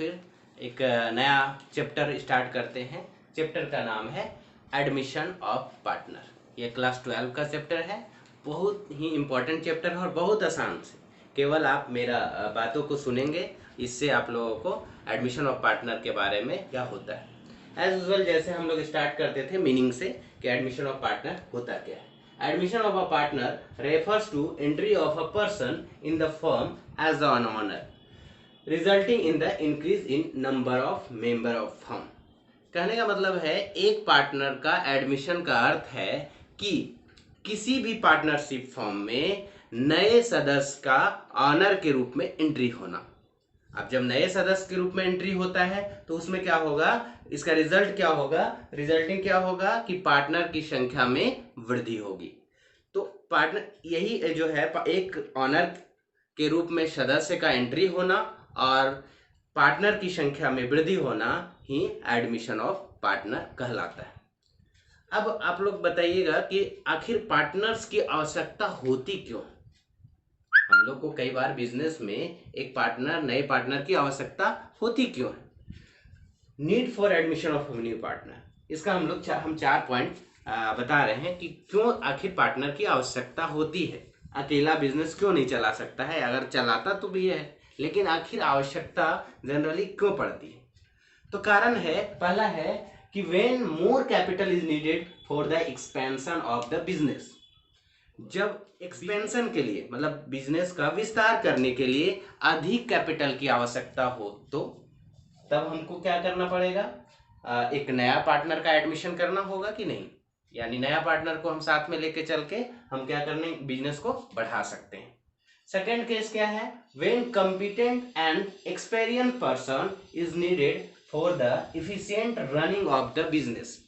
फिर एक नया चैप्टर स्टार्ट करते हैं। चैप्टर का नाम है एडमिशन ऑफ पार्टनर। ये क्लास 12 का चैप्टर है। बहुत ही इम्पोर्टेंट चैप्टर है और बहुत आसान से केवल आप मेरा बातों को सुनेंगे, इससे आप लोगों को एडमिशन ऑफ पार्टनर के बारे में क्या होता है। एज यूजुअल जैसे हम लोग स्टार्ट करते थे मीनिंग से कि एडमिशन ऑफ पार्टनर होता क्या है। Admission of a partner refers to entry of a person in the firm as an owner, resulting in the increase in number of member of firm। कहने का मतलब है एक पार्टनर का एडमिशन का अर्थ है कि किसी भी पार्टनरशिप फर्म में नए सदस्य का ऑनर के रूप में एंट्री होना। अब जब नए सदस्य के रूप में एंट्री होता है तो उसमें क्या होगा, इसका रिजल्ट क्या होगा, रिजल्टिंग क्या होगा कि पार्टनर की संख्या में वृद्धि होगी। तो पार्टनर यही जो है, एक ऑनर के रूप में सदस्य का एंट्री होना और पार्टनर की संख्या में वृद्धि होना ही एडमिशन ऑफ पार्टनर कहलाता है। अब आप लोग बताइएगा कि आखिर पार्टनर्स की आवश्यकता होती क्यों। हम लोग को कई बार बिजनेस में एक पार्टनर, नए पार्टनर की आवश्यकता होती क्यों है। Need for admission of new partner, इसका हम 4 पॉइंट बता रहे हैं कि क्यों आखिर पार्टनर की आवश्यकता होती है। अकेला बिजनेस क्यों नहीं चला सकता है, अगर चलाता तो भी है, लेकिन आखिर आवश्यकता जनरली क्यों पड़ती है। तो कारण है, पहला है कि when more capital is needed for the expansion of the business. जब एक्सपेंशन के लिए मतलब बिजनेस का विस्तार करने के लिए अधिक कैपिटल की आवश्यकता हो तो तब हमको क्या करना पड़ेगा, एक नया पार्टनर का एडमिशन करना होगा कि नहीं। यानी नया पार्टनर को हम साथ में लेके चल के हम क्या करने, बिजनेस को बढ़ा सकते हैं। सेकेंड केस क्या है, when competent and experience person is needed for the efficient running of the business.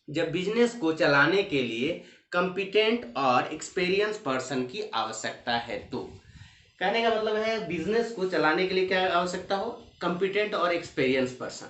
जब बिजनेस को चलाने के लिए कॉम्पिटेंट और एक्सपीरियंस पर्सन की आवश्यकता है तो कहने का मतलब है बिजनेस को चलाने के लिए क्या आवश्यकता हो, कॉम्पिटेंट और एक्सपीरियंस पर्सन।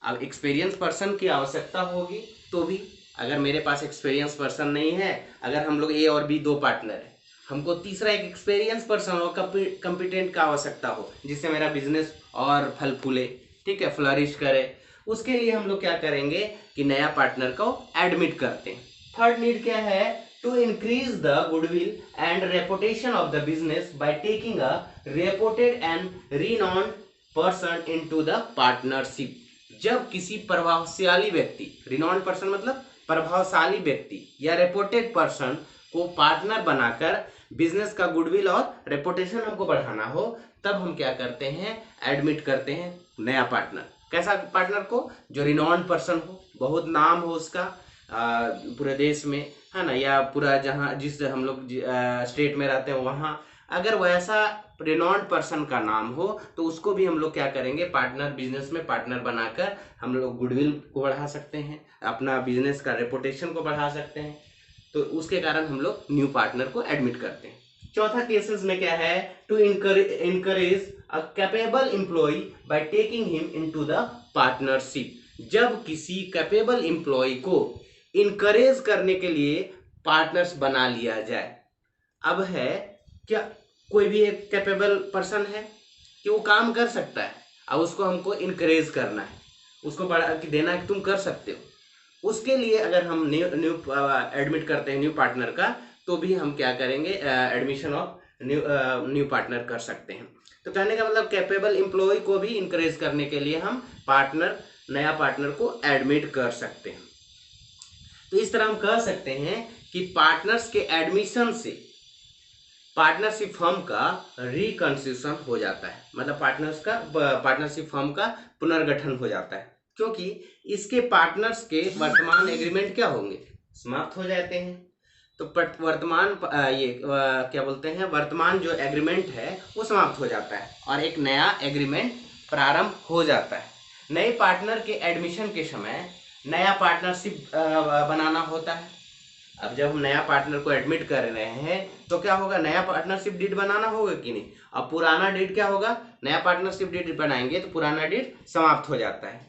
अब एक्सपीरियंस पर्सन की आवश्यकता होगी तो भी, अगर मेरे पास एक्सपीरियंस पर्सन नहीं है, अगर हम लोग ए और बी 2 पार्टनर है, हमको तीसरा एक एक्सपीरियंस पर्सन और कॉम्पिटेंट का आवश्यकता हो जिससे मेरा बिजनेस और फल फूले, ठीक है, फ्लरिश करे। उसके लिए हम लोग क्या करेंगे कि नया पार्टनर को एडमिट करते हैं। थर्ड नीड क्या है, to increase the goodwill and reputation of the business by taking a reputed and renowned person into the partnership. जब किसी प्रभावशाली व्यक्ति, रिनॉन्ड पर्सन मतलब प्रभावशाली व्यक्ति या रेपुटेड पर्सन को पार्टनर बनाकर बिजनेस का गुडविल और रेपुटेशन हमको बढ़ाना हो, तब हम क्या करते हैं, एडमिट करते हैं नया पार्टनर। कैसा पार्टनर को, जो रिनॉन्ड पर्सन हो, बहुत नाम हो उसका पूरे देश में, है ना, या पूरा जहाँ जिस हम लोग स्टेट में रहते हैं वहाँ, अगर वैसा रिनॉन्ड पर्सन का नाम हो तो उसको भी हम लोग क्या करेंगे, पार्टनर, बिजनेस में पार्टनर बनाकर हम लोग गुडविल को बढ़ा सकते हैं, अपना बिजनेस का रेपुटेशन को बढ़ा सकते हैं। तो उसके कारण हम लोग न्यू पार्टनर को एडमिट करते हैं। चौथा केसेस में क्या है, to encourage a capable employ by taking him into the partnership. जब किसी कैपेबल एम्प्लॉय को इनकरेज करने के लिए पार्टनर्स बना लिया जाए। अब है क्या, कोई भी एक कैपेबल पर्सन है कि वो काम कर सकता है, अब उसको हमको इनकरेज करना है, उसको बढ़ा के देना है कि तुम कर सकते हो। उसके लिए अगर हम न्यू एडमिट करते हैं न्यू पार्टनर का, तो भी हम क्या करेंगे, एडमिशन ऑफ न्यू पार्टनर कर सकते हैं। तो कहने का मतलब कैपेबल एम्प्लॉय को भी इनकरेज करने के लिए हम नया पार्टनर को एडमिट कर सकते हैं। तो इस तरह हम कह सकते हैं कि पार्टनर्स के एडमिशन से पार्टनरशिप फर्म का रिकंस्टिट्यूशन हो जाता है, मतलब पार्टनरशिप फर्म का पुनर्गठन हो जाता है, क्योंकि इसके पार्टनर्स के वर्तमान एग्रीमेंट क्या होंगे, समाप्त हो जाते हैं। तो वर्तमान क्या बोलते हैं, वर्तमान जो एग्रीमेंट है वो समाप्त हो जाता है और एक नया एग्रीमेंट प्रारंभ हो जाता है। नए पार्टनर के एडमिशन के समय नया पार्टनरशिप बनाना होता है। अब जब हम नया पार्टनर को एडमिट कर रहे हैं तो क्या होगा, नया पार्टनरशिप डीड बनाना होगा कि नहीं। अब पुराना डीड क्या होगा, नया पार्टनरशिप डीड बनाएंगे तो पुराना डीड समाप्त हो जाता है।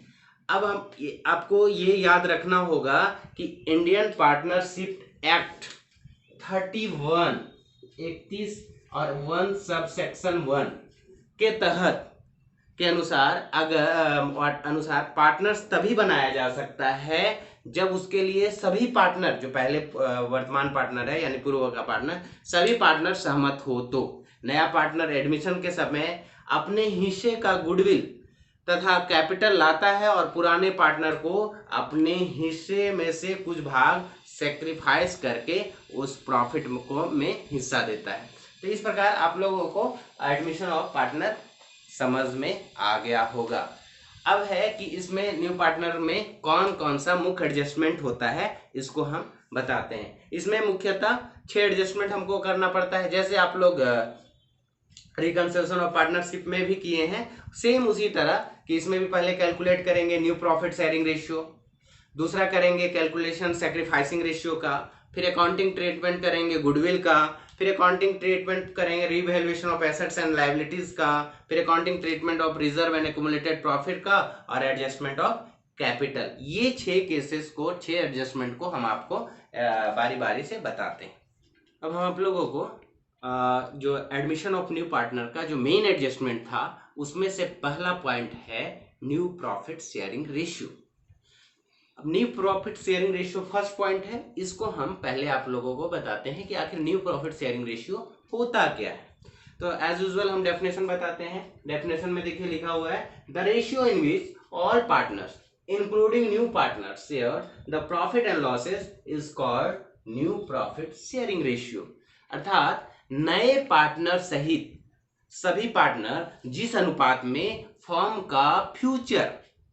अब आपको ये याद रखना होगा कि इंडियन पार्टनरशिप एक्ट 31 और 1 सब सेक्शन 1 के तहत के अनुसार पार्टनर्स तभी बनाया जा सकता है जब उसके लिए सभी पार्टनर, जो पहले वर्तमान पार्टनर है यानी पूर्व का पार्टनर, सभी पार्टनर सहमत हो। तो नया पार्टनर एडमिशन के समय अपने हिस्से का गुडविल तथा कैपिटल लाता है और पुराने पार्टनर को अपने हिस्से में से कुछ भाग सेक्रीफाइस करके उस प्रॉफिट को में हिस्सा देता है। तो इस प्रकार आप लोगों को एडमिशन ऑफ पार्टनर समझ में आ गया होगा। अब है कि इसमें न्यू पार्टनर में कौन कौन सा मुख्य एडजस्टमेंट होता है, इसको हम बताते हैं। इसमें मुख्यतः 6 एडजस्टमेंट हमको करना पड़ता है, जैसे आप लोग रिकंसिलिएशन ऑफ पार्टनरशिप में भी किए हैं, सेम उसी तरह कि इसमें भी पहले कैलकुलेट करेंगे न्यू प्रॉफिट शेयरिंग रेशियो, दूसरा करेंगे कैलकुलेशन सैक्रिफाइसिंग रेशियो का, फिर अकाउंटिंग ट्रीटमेंट करेंगे गुडविल का, फिर अकाउंटिंग ट्रीटमेंट करेंगे revaluation of assets and liabilities का, फिर accounting treatment of reserve and accumulated profit का, और एडजस्टमेंट ऑफ कैपिटल। ये 6 केसेस को, 6 एडजस्टमेंट को हम आपको बारी बारी से बताते हैं। अब हम आप लोगों को जो एडमिशन ऑफ न्यू पार्टनर का जो मेन एडजस्टमेंट था, उसमें से पहला पॉइंट है न्यू प्रॉफिट शेयरिंग रेशियो। अब new profit sharing ratio first point है, इसको हम पहले आप लोगों को बताते हैं कि आखिर न्यू प्रॉफिट शेयरिंग रेशियो होता क्या है। तो एज यूजुअल हम डेफिनेशन बताते हैं। डेफिनेशन में देखिए लिखा हुआ है, the ratio in which all partners including new partners share the profit and losses is called new profit sharing ratio. अर्थात नए पार्टनर सहित सभी पार्टनर जिस अनुपात में फर्म का फ्यूचर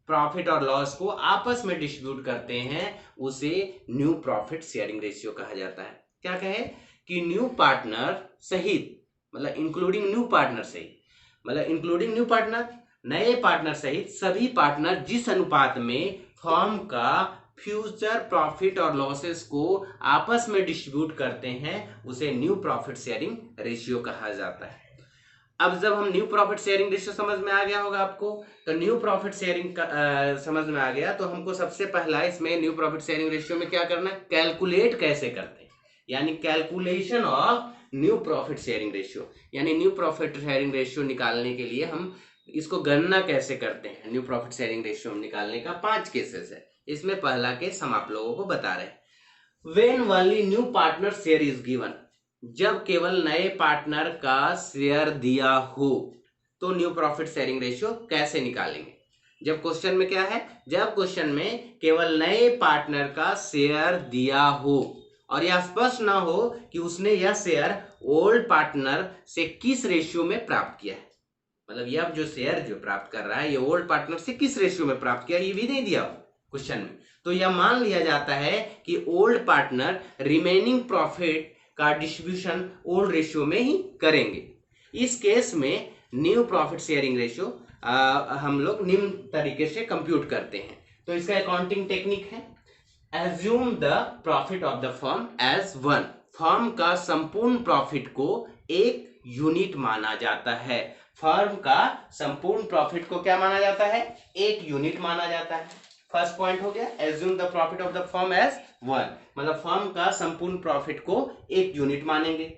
प्रॉफिट और लॉस को आपस में डिस्ट्रीब्यूट करते हैं, उसे न्यू प्रॉफिट शेयरिंग रेशियो कहा जाता है। क्या कहे कि न्यू पार्टनर सहित, मतलब इंक्लूडिंग न्यू पार्टनर सहित, मतलब इंक्लूडिंग न्यू पार्टनर, नए पार्टनर सहित सभी पार्टनर जिस अनुपात में फर्म का फ्यूचर प्रॉफिट और लॉसेस को आपस में डिस्ट्रीब्यूट करते हैं, उसे न्यू प्रॉफिट शेयरिंग रेशियो कहा जाता है। अब जब हम न्यू प्रॉफिट शेयरिंग रेशियो समझ में आ गया होगा आपको, तो न्यू प्रॉफिट शेयरिंग का समझ में आ गया, तो हमको सबसे पहला इसमें न्यू प्रॉफिट शेयरिंग रेशियो में क्या करना है, कैलकुलेट कैसे करते हैं, यानी calculation of new profit sharing ratio. यानी न्यू प्रॉफिट शेयरिंग रेशियो निकालने के लिए हम इसको गणना कैसे करते हैं। न्यू प्रॉफिट शेयरिंग रेशियो निकालने का 5 केसेस है। इसमें पहला केस हम आप लोगों को बता रहे हैं, when only new partner share is given, जब केवल नए पार्टनर का शेयर दिया हो, तो न्यू प्रॉफिट शेयरिंग रेशियो कैसे निकालेंगे। जब क्वेश्चन में क्या है, जब क्वेश्चन में केवल नए पार्टनर का शेयर दिया हो और यह स्पष्ट ना हो कि उसने यह शेयर ओल्ड पार्टनर से किस रेशियो में प्राप्त किया है, मतलब यह जो शेयर जो प्राप्त कर रहा है ये ओल्ड पार्टनर से किस रेशियो में प्राप्त किया, ये भी नहीं दिया हो क्वेश्चन में, तो यह मान लिया जाता है कि ओल्ड पार्टनर रिमेनिंग प्रॉफिट का डिस्ट्रीब्यूशन ओल्ड रेशियो में ही करेंगे। इस केस में न्यू प्रॉफिट शेयरिंग रेशियो हम लोग निम्न तरीके से कंप्यूट करते हैं। तो इसका अकाउंटिंग टेक्निक है, assume the profit of the firm as 1, firm का संपूर्ण प्रॉफिट को एक यूनिट माना जाता है। फर्म का संपूर्ण प्रॉफिट को क्या माना जाता है, एक यूनिट माना जाता है। फर्स्ट पॉइंट हो गया, assume the profit of the firm as 1, मतलब फर्म का संपूर्ण प्रॉफिट को एक यूनिट मानेंगे।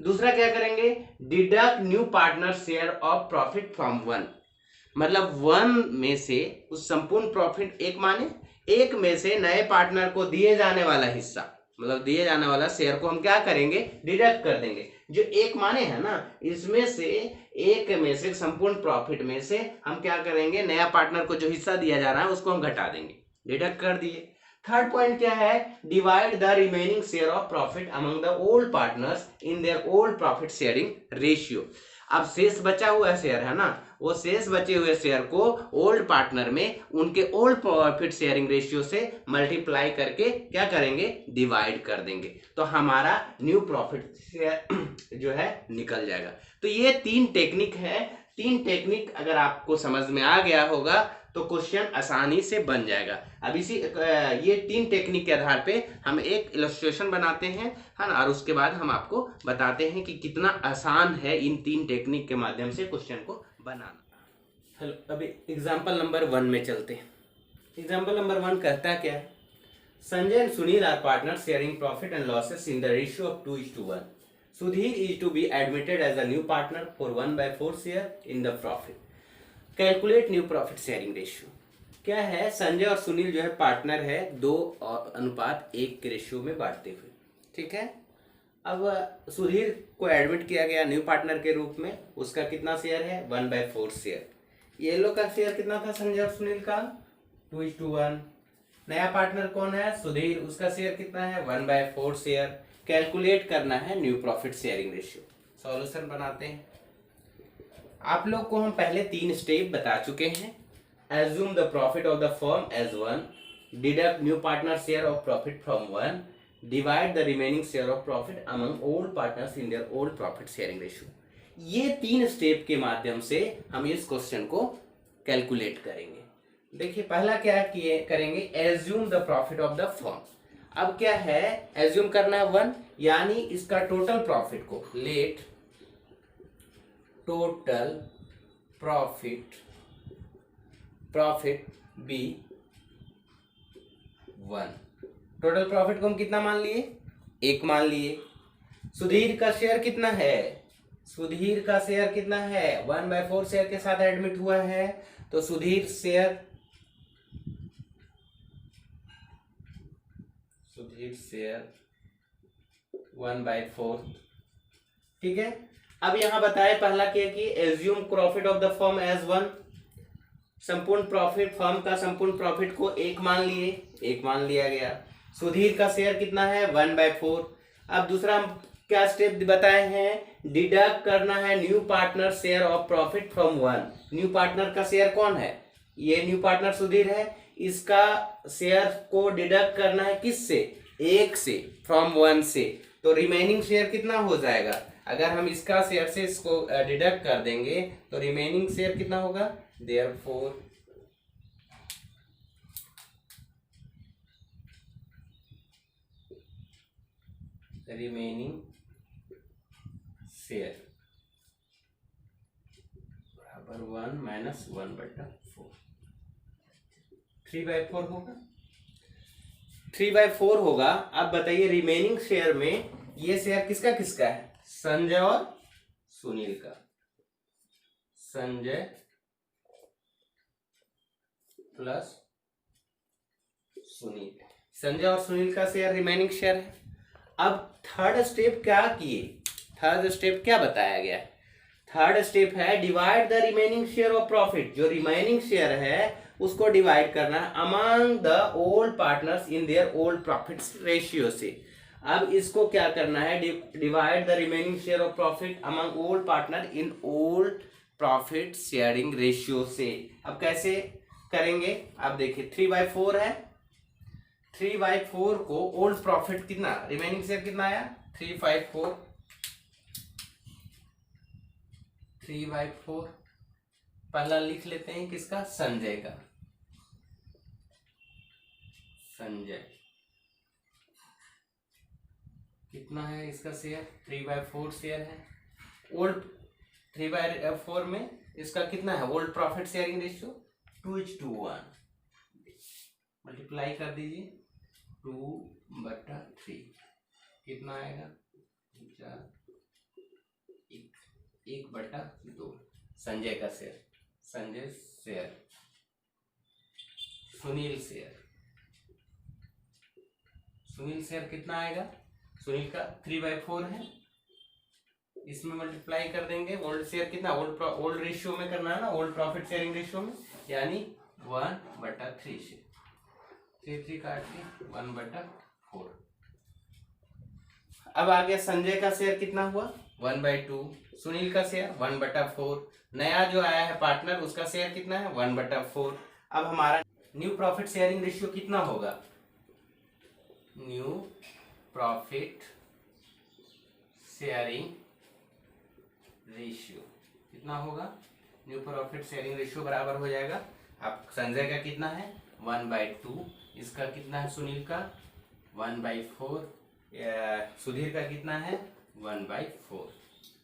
दूसरा क्या करेंगे, deduct new partner share of profit from 1, मतलब 1 में से उस संपूर्ण प्रॉफिट एक माने, एक में से नए पार्टनर को दिए जाने वाला हिस्सा, मतलब दिए जाने वाला शेयर को हम क्या करेंगे, डिडक्ट कर देंगे। जो एक माने है ना, इसमें से एक में से संपूर्ण प्रॉफिट में से हम क्या करेंगे, नया पार्टनर को जो हिस्सा दिया जा रहा है उसको हम घटा देंगे, डिडक्ट कर दिए। थर्ड पॉइंट क्या है, divide the remaining share of profit among the old partners in their old profit sharing ratio. अब शेष बचा हुआ शेयर है ना, वो शेष बचे हुए शेयर को ओल्ड पार्टनर में उनके ओल्ड प्रॉफिट शेयरिंग रेशियो से मल्टीप्लाई करके क्या करेंगे, डिवाइड कर देंगे, तो हमारा न्यू प्रॉफिट शेयर जो है निकल जाएगा। तो ये 3 टेक्निक है। 3 टेक्निक अगर आपको समझ में आ गया होगा तो क्वेश्चन आसानी से बन जाएगा। अब इसी ये 3 टेक्निक के आधार पे हम एक इलस्ट्रेशन बनाते हैं, है ना, और उसके बाद हम आपको बताते हैं कि कितना आसान है इन 3 टेक्निक के माध्यम से क्वेश्चन को बनाना। हेलो, अभी एग्जांपल नंबर 1 में चलते हैं। एग्जांपल नंबर 1 कहता क्या है, Sanjay and Sunil are partner sharing profit and losses in the ratio of 2:1. Sudhir is to be admitted as a new partner for 1/4 share in the profit. Calculate new profit sharing ratio. क्या है, संजय और सुनील जो है partner है, 2:1 के ratio में बांटते हुए। ठीक है। अब सुधीर को एडमिट किया गया न्यू पार्टनर के रूप में, उसका कितना शेयर है, 1/4 शेयर। ये लोग का शेयर कितना था संजय और सुनील का, 2:1। नया पार्टनर कौन है, सुधीर, उसका शेयर कितना है, 1/4 शेयर। कैलकुलेट करना है new profit sharing ratio. Solution बनाते हैं। आप लोग को हम पहले 3 स्टेप बता चुके हैं। Assume the profit of the firm as 1, deduct new partner share of profit from 1, divide the remaining share of profit among old partners in their old profit sharing ratio. ये 3 स्टेप के माध्यम से हम इस question को calculate करेंगे। देखिए पहला क्या किए करेंगे, assume the profit of the firm. अब क्या है, एज्यूम करना है 1, यानी इसका टोटल प्रॉफिट को, let total profit be 1। Total profit को हम कितना मान लिए, 1 मान लिए। सुधीर का शेयर कितना है, सुधीर का शेयर कितना है, 1/4 शेयर के साथ एडमिट हुआ है, तो सुधीर शेयर 1/4। ठीक है। अब यहां बताए पहला क्या कि assume profit of the firm as 1, संपूर्ण प्रॉफिट, फर्म का संपूर्ण प्रॉफिट को 1 मान लिए, 1 मान लिया गया। सुधीर का शेयर कितना है, 1/4। अब दूसरा हम क्या स्टेप बताए हैं, डिडक्ट करना है new partner share of profit from 1। New partner का शेयर कौन है, ये न्यू पार्टनर सुधीर है, इसका शेयर को डिडक्ट करना है किससे, 1 से, फ्रॉम 1 से। तो रिमेनिंग शेयर कितना हो जाएगा, अगर हम इसका शेयर से इसको डिडक्ट कर देंगे तो रिमेनिंग शेयर कितना होगा, देयरफॉर रिमेनिंग शेयर बराबर 1 माइनस 1/4, 3/4 होगा, 3/4 होगा। अब बताइए रिमेनिंग शेयर में ये शेयर किसका किसका है, संजय और सुनील का। संजय प्लस सुनील, संजय और सुनील का शेयर रिमेनिंग शेयर है। अब थर्ड स्टेप क्या किए, थर्ड स्टेप क्या बताया गया, थर्ड स्टेप है divide the remaining share of profit. जो रिमेनिंग शेयर है उसको डिवाइड करना है among the old partners in their old profit ratio से। अब इसको क्या करना है, divide the remaining share of profit among old partner in old profit sharing ratio से। अब कैसे करेंगे, अब देखिए 3/4 है, 3/4 को ओल्ड प्रॉफिट कितना, रिमेनिंग शेयर कितना आया, 3/4, 3/4 पहला लिख लेते हैं किसका, संजय का, संजय कितना है इसका शेयर, 3/4 शेयर है। ओल्ड 3/4 में इसका कितना है, old profit sharing ratio 2:1, multiply कर दीजिए, 2/3 कितना आएगा, 1/2। संजय का share, Sanjay share, Sunil share, Sunil share कितना आएगा, सुनील का 3/4 है, इसमें मल्टीप्लाई कर देंगे, ओल्ड शेयर कितना, ओल्ड रेशियो में करना है ना, ओल्ड प्रॉफिट शेयरिंग रेशियो में, यानी 1/3 से 3 काट के 1/4। अब आ गया संजय का शेयर कितना हुआ, 1/2, सुनील का शेयर 1/4, नया जो आया है पार्टनर उसका शेयर कितना है, 1/4। अब हमारा न्यू प्रॉफिट शेयरिंग रेशियो कितना होगा, न्यू प्रॉफिट शेयरिंग रेशियो कितना होगा, न्यू प्रॉफिट शेयरिंग रेशियो बराबर हो जाएगा, अब संजय का कितना है 1/2, इसका कितना है सुनील का 1/4, सुधीर का कितना है 1/4।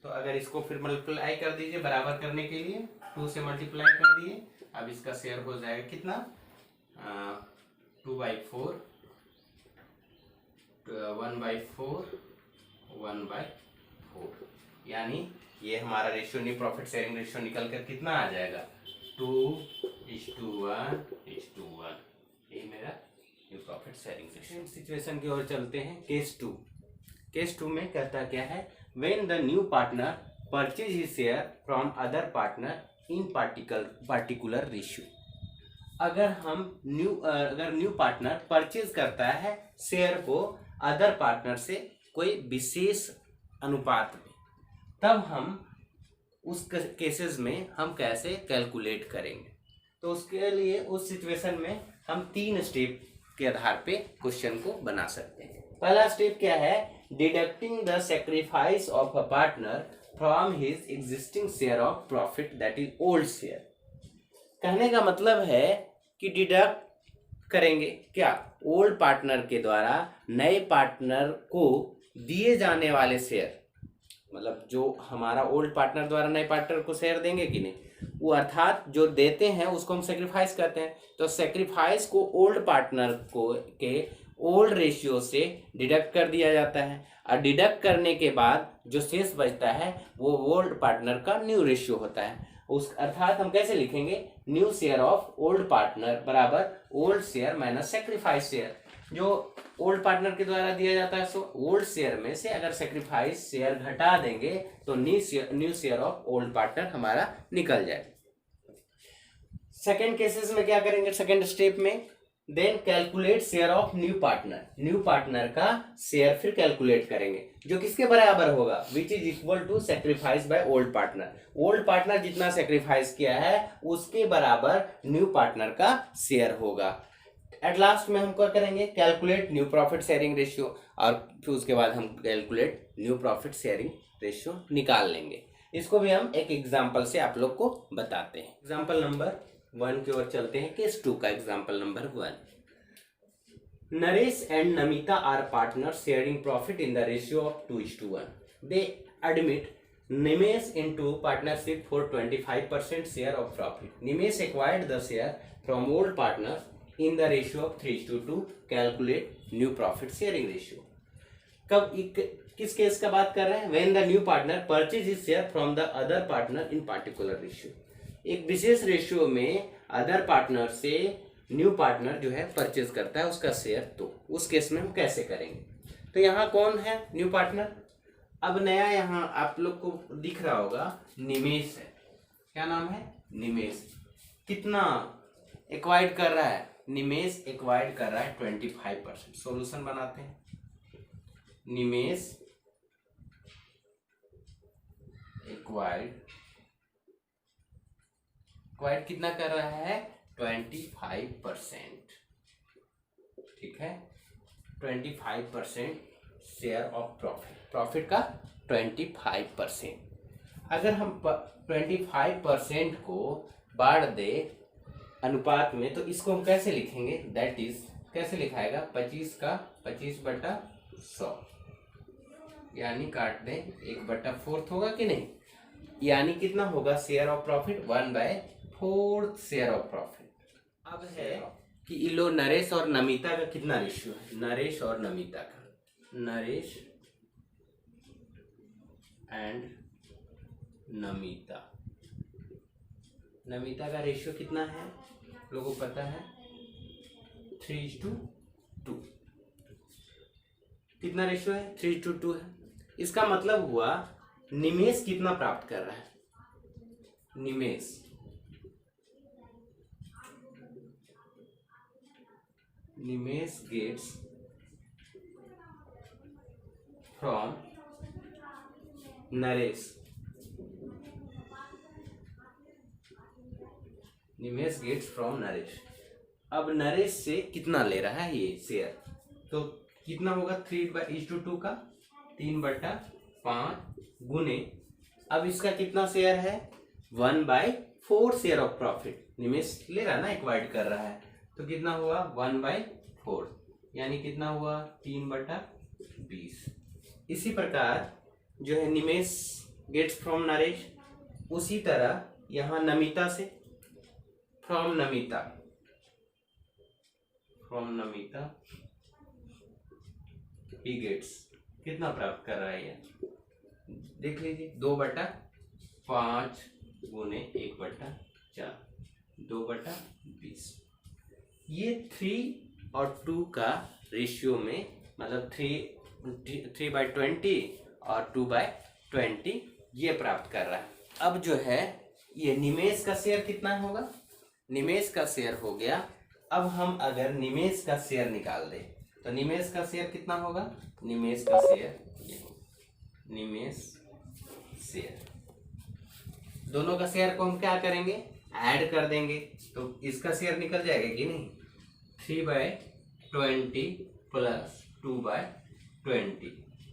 तो अगर इसको फिर मल्टीप्लाई कर दीजिए बराबर करने के लिए, 2 से मल्टीप्लाई कर दिए, अब इसका शेयर हो जाएगा कितना, 2/4, 1/4, 1/4, यानी ये हमारा ratio new profit sharing ratio निकल कर कितना आ जाएगा, 2:1:1, ये मेरा न्यू प्रॉफिट शेयरिंग सिचुएशन की ओर चलते हैं। केस 2 में कहता क्या है, when the new partner purchase his share from other partner in particular ratio. अगर न्यू पार्टनर परचेज करता है शेयर को अदर पार्टनर से कोई विशेष अनुपात में, तब हम उस केसेस में हम कैसे कैलकुलेट करेंगे। तो उसके लिए उस सिचुएशन में हम 3 स्टेप के आधार पे क्वेश्चन को बना सकते हैं। पहला स्टेप क्या है, deducting the sacrifice of a partner from his existing share of profit that is old share. कहने का मतलब है कि डिडक्ट करेंगे क्या, ओल्ड पार्टनर के द्वारा नए पार्टनर को दिए जाने वाले शेयर, मतलब जो हमारा ओल्ड पार्टनर द्वारा नए पार्टनर को शेयर देंगे कि नहीं, वो अर्थात जो देते हैं उसको हम सेक्रीफाइस करते हैं। तो सेक्रीफाइस को ओल्ड पार्टनर को के ओल्ड रेशियो से डिडक्ट कर दिया जाता है, और डिडक्ट करने के बाद जो शेष बचता है वो ओल्ड पार्टनर का न्यू रेशियो होता है। उस अर्थात हम कैसे लिखेंगे, new share of old partner बराबर old share minus sacrifice share. जो ओल्ड पार्टनर के द्वारा दिया जाता है सो ओल्ड शेयर में से अगर सेक्रीफाइस शेयर घटा देंगे तो new share of old partner हमारा निकल जाए। सेकेंड केसेस में क्या करेंगे, सेकेंड स्टेप में then calculate share of new partner का शेयर फिर कैलकुलेट करेंगे, जो किसके बराबर होगा, which is equal to sacrifice by old partner. Old partner जितना सेक्रीफाइस किया है उसके बराबर न्यू पार्टनर का शेयर होगा। एट लास्ट में हम क्या करेंगे, calculate new profit sharing ratio, और फिर उसके बाद हम calculate new profit sharing ratio निकाल लेंगे। इसको भी हम एक एग्जांपल से आप लोग को बताते हैं। एग्जांपल नंबर 1 की ओर चलते हैं। केस 2 का example number 1, Naresh and Namita are partner sharing profit in the ratio of 2:1। They admit Nimesh into partnership for 25% share of profit. Nimesh acquired the share from old partner in the ratio of 3:2, calculate new profit sharing ratio। कब किस case का बात कर रहे हैं, when the new partner purchase his share from the other partner in particular ratio। एक विशेष ratio में other partner से न्यू पार्टनर जो है परचेज करता है उसका शेयर, तो उस केस में हम कैसे करेंगे। तो यहाँ कौन है न्यू पार्टनर, अब नया यहाँ आप लोग को दिख रहा होगा निमेश है। क्या नाम है, निमेश। कितना एक्वायर्ड कर रहा है, निमेश एक्वायर्ड कर रहा है 25%। सॉल्यूशन बनाते हैं, निमेश एक्वायर्ड कितना कर रहा है, 25%। ठीक है, 25% शेयर ऑफ प्रॉफिट का 25%। अगर हम 25% को बांट दे अनुपात में, तो इसको हम कैसे लिखेंगे, दैट इज कैसे लिखाएगा, 25 का 25/100, यानी काट दें 1/4 होगा कि नहीं, यानी कितना होगा share of profit, 1/4 share of profit. अब है कि इलो नरेश और नमिता का कितना रेशियो है, नरेश और नमिता का, नरेश एंड नमिता का रेशियो कितना है, लोगों को पता है 3:2। कितना रेशियो है, 3:2 है। इसका मतलब हुआ निमेश कितना प्राप्त कर रहा है, Nimesh gets from Naresh, Nimesh gets from Naresh. अब नरेश से कितना ले रहा है ये शेयर, तो कितना होगा 3:2 का 3/5 गुने, अब इसका कितना शेयर है 1/4 शेयर ऑफ प्रॉफिट। निमेश ले रहा है ना, एक्वायर्ड कर रहा है, तो कितना हुआ 1/4, यानी कितना हुआ 3/20। इसी प्रकार जो है निमेश गेट्स फ्रॉम नरेश, उसी तरह यहाँ नमिता से फ्रॉम नमिता ही गेट्स कितना प्राप्त कर रहा है ये, देख लीजिए 2/5 गुने 1/4। 2/20। ये 3 और 2 का रेशियो में, मतलब 3/20 और 2/20 ये प्राप्त कर रहा है। अब जो है ये निमेश का शेयर कितना होगा, निमेश का शेयर हो गया। अब हम अगर निमेश का शेयर निकाल दें तो निमेश का शेयर कितना होगा, निमेश का शेयर ये होगा, निमेश शेयर। दोनों का शेयर को हम क्या करेंगे, ऐड कर देंगे तो इसका शेयर निकल जाएगा कि नहीं। 3/20 प्लस 2/20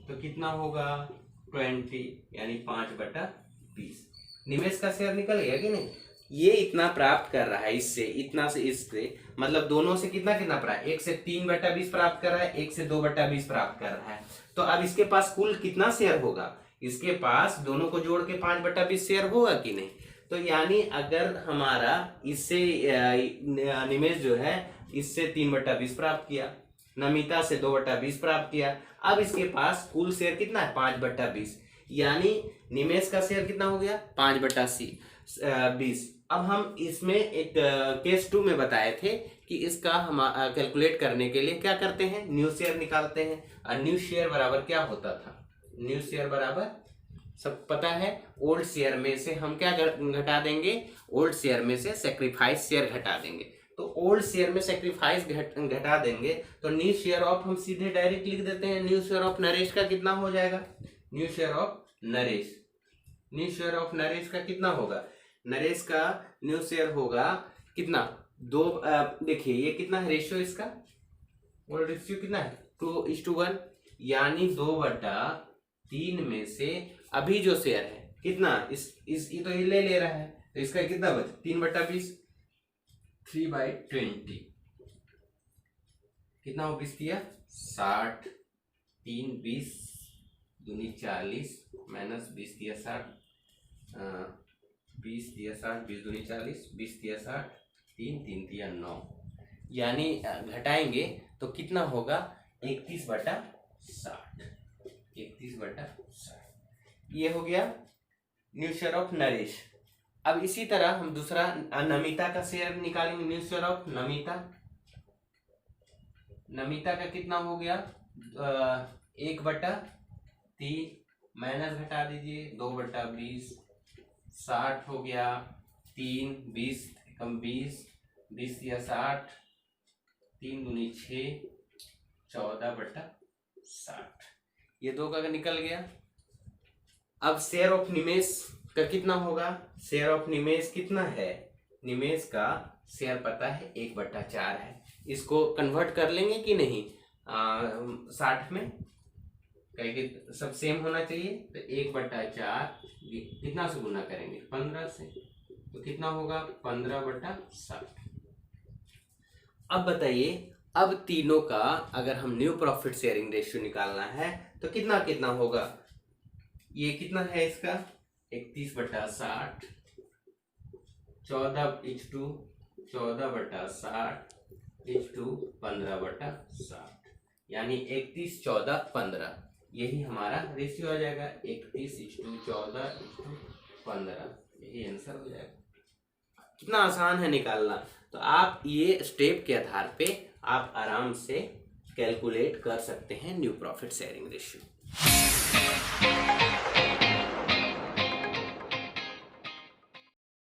तो कितना होगा 20, यानी 5/20। निवेश का शेयर निकल गया कि नहीं। ये इतना प्राप्त कर रहा है, इससे इतना से इससे, मतलब दोनों से कितना कितना प्राप्त, 1 से 3/20 प्राप्त कर रहा है, 1 से 2/20 प्राप्त कर रहा है। तो अब इसके पास कुल कितना शेयर होगा, इसके पास दोनों को जोड़ के 5/20 शेयर होगा कि नहीं। तो यानी अगर हमारा इससे निमेश जो है इससे 3/20 प्राप्त किया, नमिता से 2/20 प्राप्त किया, अब इसके पास कुल शेयर कितना है 5/20, यानी निमेश का शेयर कितना हो गया 5/20। अब हम इसमें एक केस 2 में बताए थे कि इसका हम कैलकुलेट करने के लिए क्या करते हैं, न्यू शेयर निकालते हैं। और न्यू शेयर बराबर क्या होता था, न्यू शेयर बराबर सब पता है, ओल्ड शेयर में से हम क्या घटा देंगे, ओल्ड शेयर में से सेक्रीफाइस शेयर घटा देंगे। तो ओल्ड शेयर में सेक्रीफाइस घटा देंगे तो न्यू शेयर ऑफ हम सीधे डायरेक्ट लिख देते हैं। न्यू शेयर ऑफ नरेश का कितना हो जाएगा, new share of Naresh, new share of Naresh का कितना होगा, नरेश का न्यू शेयर होगा कितना 2, देखिए ये कितना है रेशियो इसका, ओल्ड रेशियो कितना है 2:1, यानी 2/3 में से अभी जो शेयर है कितना, इस ये तो ये ले रहा है तो इसका कितना बचा 3/20, 3/20 कितना हो 20 दिया 60, 3 20 दूनी 40 माइनस 20 दिया 60, 20 दिया 60, 20 दूनी 40, 20 दिया 60, 3 दिया 9, यानी घटाएंगे तो कितना होगा 31/60, 31/60। ये हो गया न्यू शेयर ऑफ नरेश। अब इसी तरह हम दूसरा नमिता का शेयर निकालेंगे, new share of Namita. Namita का कितना हो गया 1/3 माइनस घटा दीजिए 2/20, 60 हो गया, 3 20 कम 20, 20 या 60, 3 दूनी 6, 14/60, ये 2 का निकल गया। अब शेयर ऑफ निमेश का कितना होगा, शेयर ऑफ निमेश कितना है, निमेश का शेयर पता है 1/4 है। इसको कन्वर्ट कर लेंगे कि नहीं 60 में, कहीं सब सेम होना चाहिए तो 1/4 कितना से गुना करेंगे 15 से, तो कितना होगा 15/60। अब बताइए, अब तीनों का अगर हम न्यू प्रॉफिट शेयरिंग रेशियो निकालना है तो कितना कितना होगा, ये कितना है इसका 31/60, 14:2, 14/60 15/60, यानी 31/14/15, यही हमारा रेशियो आ जाएगा 31:14:15, यही आंसर हो जाएगा। कितना आसान है निकालना। तो आप ये स्टेप के आधार पे आप आराम से कैलकुलेट कर सकते हैं न्यू प्रॉफिट शेयरिंग रेशियो।